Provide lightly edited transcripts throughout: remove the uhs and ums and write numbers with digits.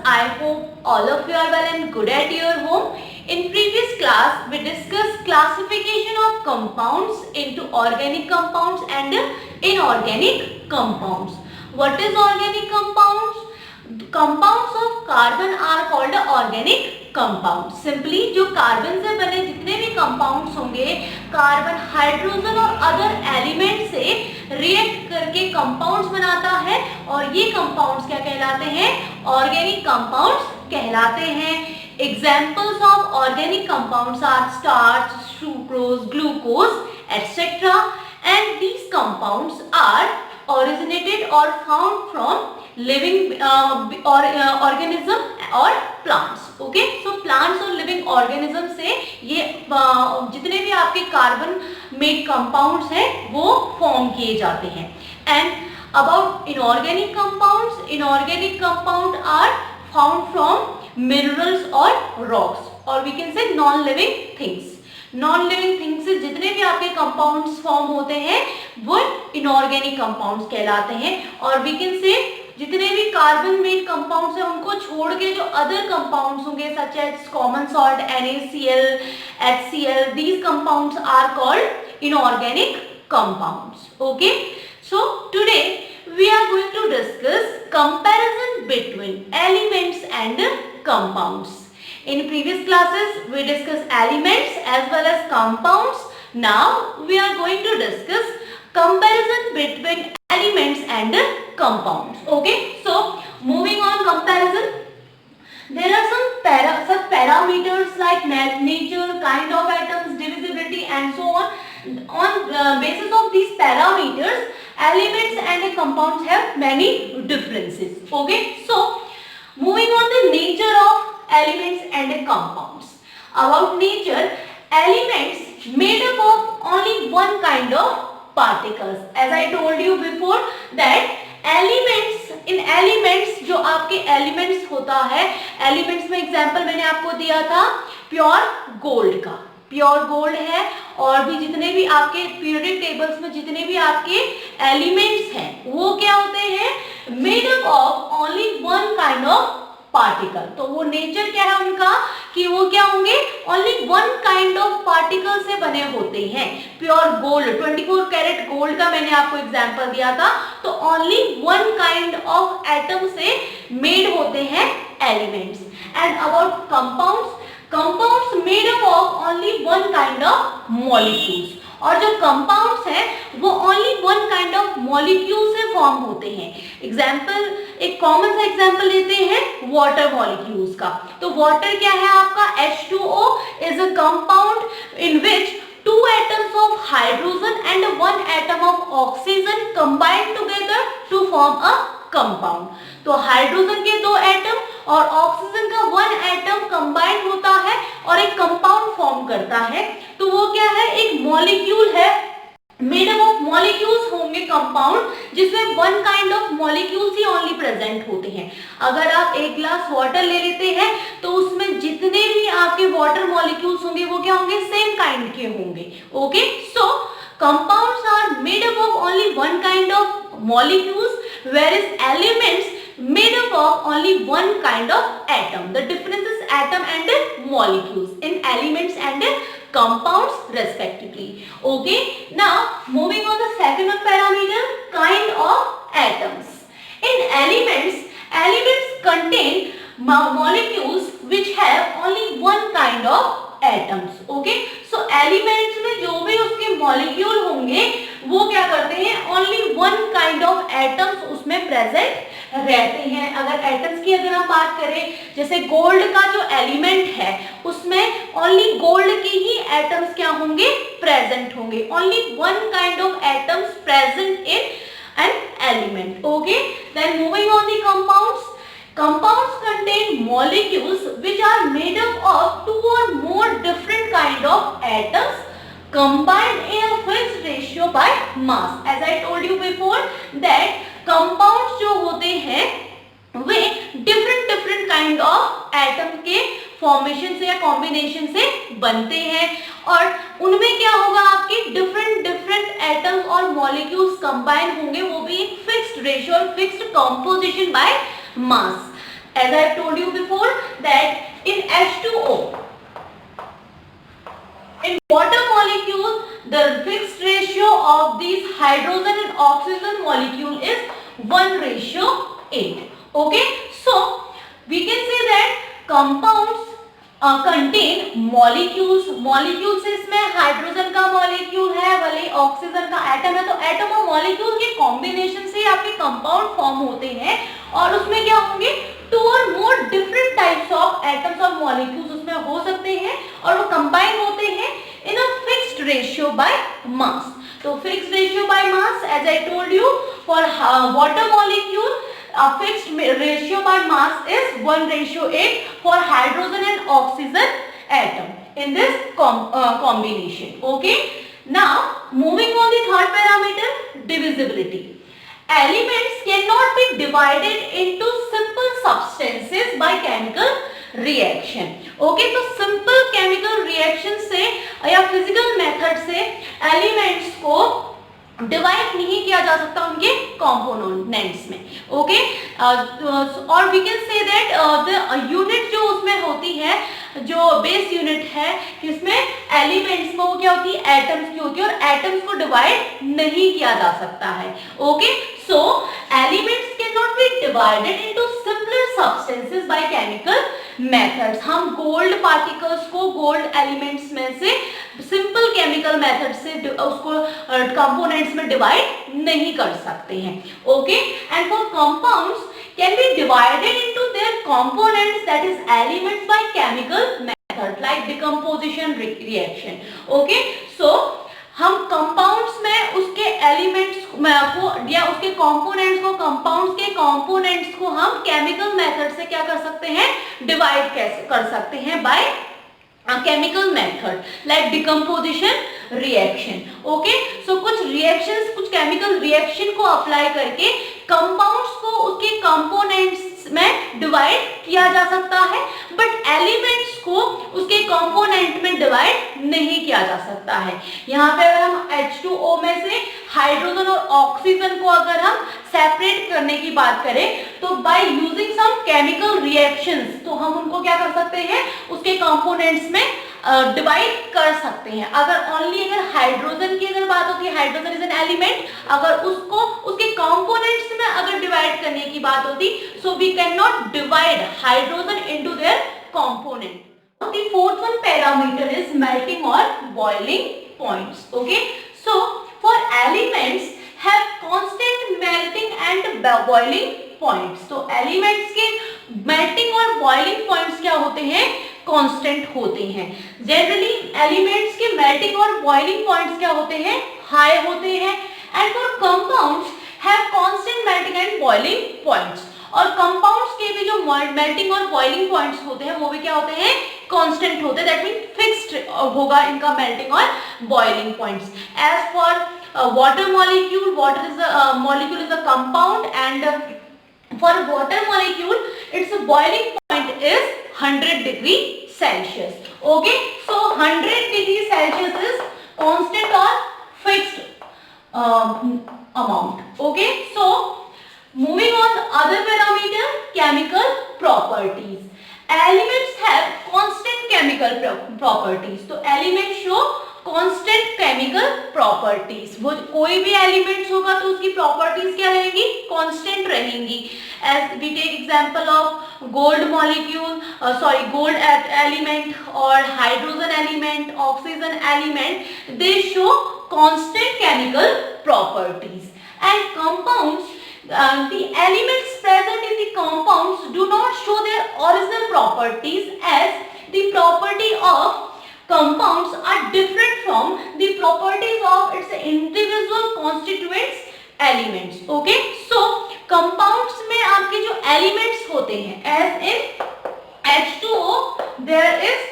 I hope all of you are well and good at your home. In previous class, we discussed classification of compounds into organic compounds and inorganic compounds. What is organic compounds? Compounds of carbon are called organic compounds. Simply जो carbon से बने जितने भी compounds होंगे, carbon hydrogen और other element से react करके compounds बनाता है और ये कंपाउंड्स क्या कहलाते हैं? ऑर्गेनिक कंपाउंड्स कहलाते हैं. Examples of organic compounds are starch, sucrose, glucose etcetera, and these compounds are originated or found from living organism or plants. Okay, so plants और living organism से ये जितने भी आपके कार्बन मेड कंपाउंड्स हैं वो फॉर्म किए जाते हैं. And about inorganic compounds, inorganic compound are found from minerals और रॉक्स और we can say non living things. Non living things से जितने भी आपके कंपाउंड्स फॉर्म होते हैं वो इनऑर्गेनिक कंपाउंड्स कहलाते हैं. और वी कैन से जितने भी कार्बन मेड कंपाउंड्स हैं उनको छोड़ के जो अदर कंपाउंड्स होंगे such as common salt, NaCl, HCl, these compounds are called inorganic compounds. Okay, so today we are going to discuss comparison between elements and compounds. In previous classes we discussed elements as well as compounds. Now we are going to discuss comparison between elements and compounds. Okay, so moving on comparison, there are some such parameters like nature, kind of atoms, divisibility and so on. On basis of these parameters, elements and compounds have many differences. Okay, so moving on the nature of elements and compounds. About nature, elements made up of only one kind of particles. As I told you before that elements, in elements जो आपके elements होता है, elements में example मैंने आपको दिया था pure gold का. प्योर गोल्ड है और भी जितने भी आपके पीरियडिक टेबल्स में जितने भी आपके एलिमेंट्स हैं वो क्या होते हैं? Made up of only one kind of particle. तो वो नेचर क्या है उनका कि वो क्या होंगे? Only one kind of particle से बने होते हैं. प्योर गोल्ड, 24 कैरेट गोल्ड का मैंने आपको एग्जांपल दिया था. तो only one kind of atom से मेड होते हैं elements. And about compounds, compounds made up of only one kind of molecules. और जो कंपाउंड्स हैं वो only one kind of molecule से फॉर्म होते हैं. एग्जाम्पल, एक कॉमन सा एग्जाम्पल लेते हैं वाटर मॉलिक्यूल्स का. तो वाटर क्या है आपका? H2O is a compound in which two atoms of hydrogen and one atom of oxygen combine together to form a compound. तो हाइड्रोजन के दो एटम और ऑक्सीजन का वन एटम कंबाइन होता है और एक कंपाउंड फॉर्म करता है. तो वो क्या है? एक मॉलिक्यूल है. मेड अप ऑफ मॉलिक्यूल्स होंगे कंपाउंड जिसमें one kind of molecules he only present होते हैं. अगर आप एक ग्लास वाटर ले लेते हैं तो उसमें जितने भी आपके वाटर मॉलिक्यूल्स होंगे वो क्या होंगे? सेम काइंड के होंगे. Okay, so compounds are made up of only one kind of molecules whereas elements made up of only one kind of atom. The difference is atom and molecules in elements and compounds respectively. Okay, now moving on the second one parameter, kind of atoms. In elements, elements contain molecules which have only one kind of atoms. Okay, so elements में जो भी उसके molecule होंगे वो क्या करते हैं? Only one kind of atoms उसमें प्रेजेंट रहते हैं. अगर एटम्स की अगर हम बात करें, जैसे गोल्ड का जो एलिमेंट है उसमें ओनली गोल्ड के ही एटम्स क्या होंगे? प्रेजेंट होंगे. Only one kind of atoms present in an element. Okay, then moving on the compounds. Compounds contain molecules which are made up of two or more different kind of atoms combined in a fixed ratio by mass. As I told you before that compounds जो होते हैं वे different kind of atom के formation से या combination से बनते हैं और उनमें क्या होगा? आपके different एटम्स और मॉलिक्यूल्स कंबाइन होंगे, वो भी एक फिक्स्ड रेशियो और fixed composition by mass. as I told you before that in H2O, in water molecule, the fixed ratio of these hydrogen and oxygen molecule is 1:8. Okay, so we can say that compounds contain molecules. molecules इसमें hydrogen का molecule है, भले oxygen का atom है, तो atom और molecule के combination से आपके कंपाउंड फॉर्म होते हैं और उसमें क्या होंगे, 2 or more different types of atoms और molecules उसमें हो सकते हैं और वो कंबाइन होते हैं in a fixed ratio by mass. तो fixed ratio by mass, as I told you, for water molecule a fixed ratio by mass is 1:8 for hydrogen and oxygen atom in this combination. Okay, now moving on the third parameter, divisibility. Elements cannot be divided into simple substances by chemical reaction. Okay, तो simple chemical reaction से या physical method से elements को divide नहीं किया जा सकता उनके कंपोनेंट्स में. ओके, और we can say that the unit जो उसमें होती है, जो बेस यूनिट है, इसमें एलिमेंट्स में वो क्या होती है, एटम्स की होती है और एटम्स को डिवाइड नहीं किया जा सकता है. Okay, so elements can not be divided into simpler substances by chemical methods. हम गोल्ड पार्टिकल्स को गोल्ड एलिमेंट्स में से सिंपल केमिकल मेथड से उसको कंपोनेंट्स में डिवाइड नहीं कर सकते हैं. Okay, and for compounds can be divided into their components, that is elements, by chemical method like decomposition reaction. Okay, so हम कंपाउंड्स में उसके एलिमेंट्स को या उसके कंपोनेंट्स को, कंपाउंड्स के कंपोनेंट्स को हम केमिकल मेथड से क्या कर सकते हैं, डिवाइड कैसे कर सकते हैं, bye chemical method like decomposition reaction. Okay, so कुछ reactions, कुछ chemical reaction को apply करके compounds को उसके components में divide किया जा सकता है, but elements को उसके component में divide नहीं किया जा सकता है. यहाँ पे अगर हम H2O में से हाइड्रोजन और ऑक्सीजन को अगर हम सेपरेट करने की बात करें तो by using some chemical reactions, तो हम उनको क्या कर सकते हैं, उसके कंपोनेंट्स में डिवाइड कर सकते हैं. अगर ओनली अगर हाइड्रोजन की अगर बात होती है, हाइड्रोजन इज एन एलिमेंट, अगर उसको उसके कंपोनेंट्स में अगर डिवाइड करने की बात होती, so we can not divide hydrogen into their component. The fourth one parameter is melting or boiling points. Okay, so for elements have constant melting and boiling points. तो elements के melting और boiling points क्या होते हैं, constant होते हैं. Generally elements के melting और boiling points क्या होते हैं, high होते हैं. And for compounds have constant melting and boiling points. और कंपाउंड्स के भी जो मेल्टिंग और बॉइलिंग पॉइंट्स होते हैं वो भी क्या होते हैं, कांस्टेंट होते हैं. दैट मीन फिक्स्ड होगा इनका मेल्टिंग और boiling points. As for water molecule, water is a molecule is a compound and for water molecule it's boiling point is 100 degree Celsius. Okay, so 100 degree Celsius is constant और fixed amount. Okay, so moving on the other parameter, chemical properties. Elements have constant chemical properties. तो elements show constant chemical properties. वो कोई भी elements होगा तो उसकी properties क्या रहेंगी, constant रहेंगी. As we take example of gold molecule, gold element or hydrogen element, oxygen element, they show constant chemical properties. And compounds, the elements present in the compounds do not show their original properties, as the property of compounds are different from the properties of its individual constituents elements. Okay, so compounds में आपके जो elements होते हैं, as in H2O there is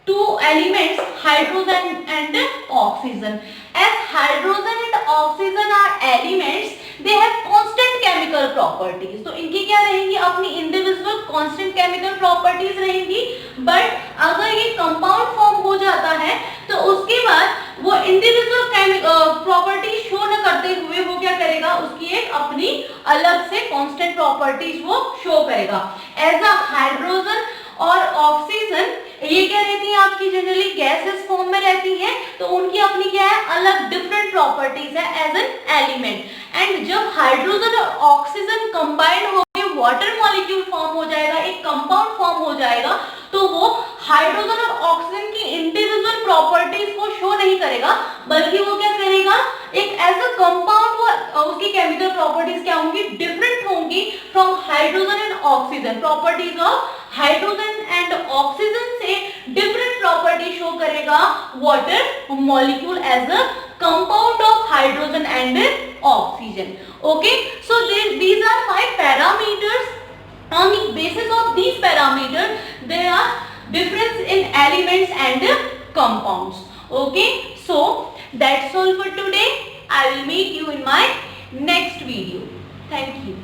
2 elements, hydrogen and oxygen. As hydrogen and oxygen are elements, they have constant chemical properties. तो इनकी क्या रहेंगी, अपनी इंडिविजुअल कांस्टेंट केमिकल प्रॉपर्टीज रहेंगी। बट अगर ये कंपाउंड फॉर्म हो जाता है तो उसके बाद वो इंडिविजुअल प्रॉपर्टीज शो न करते हुए वो क्या करेगा, उसकी एक अपनी अलग से कांस्टेंट प्रॉपर्टीज वो शो करेगा। एज अ हाइड्रोजन और ऑक्सीजन ये क्या रहती है आपकी, जनरली गैसेस फॉर्म में रहती हैं, तो उनकी अपनी क्या है, अलग डिफरेंट प्रॉपर्टीज है एज एन एलिमेंट। एंड जब हाइड्रोजन और ऑक्सीजन कंबाइंड होकर वाटर मॉलिक्यूल फॉर्म हो जाएगा, एक कंपाउंड फॉर्म हो जाएगा, तो वो हाइड्रोजन और ऑक्सीजन की इंडिविजुअल प्रॉपर्टीज को शो नहीं करेगा, बल्कि वो क्या करेगा, एक एज अ कंपाउंड वो उसकी केमिकल प्रॉपर्टीज क्या होंगी, डिफरेंट होंगी from hydrogen and oxygen. Properties of hydrogen and oxygen से डिफरेंट प्रॉपर्टी शो करेगा water molecule as a compound of hydrogen and oxygen. Okay, so these are 5 parameters. On the basis of these parameters there are difference in elements and compounds. Okay, so that's all for today. I will meet you in my next video. Thank you.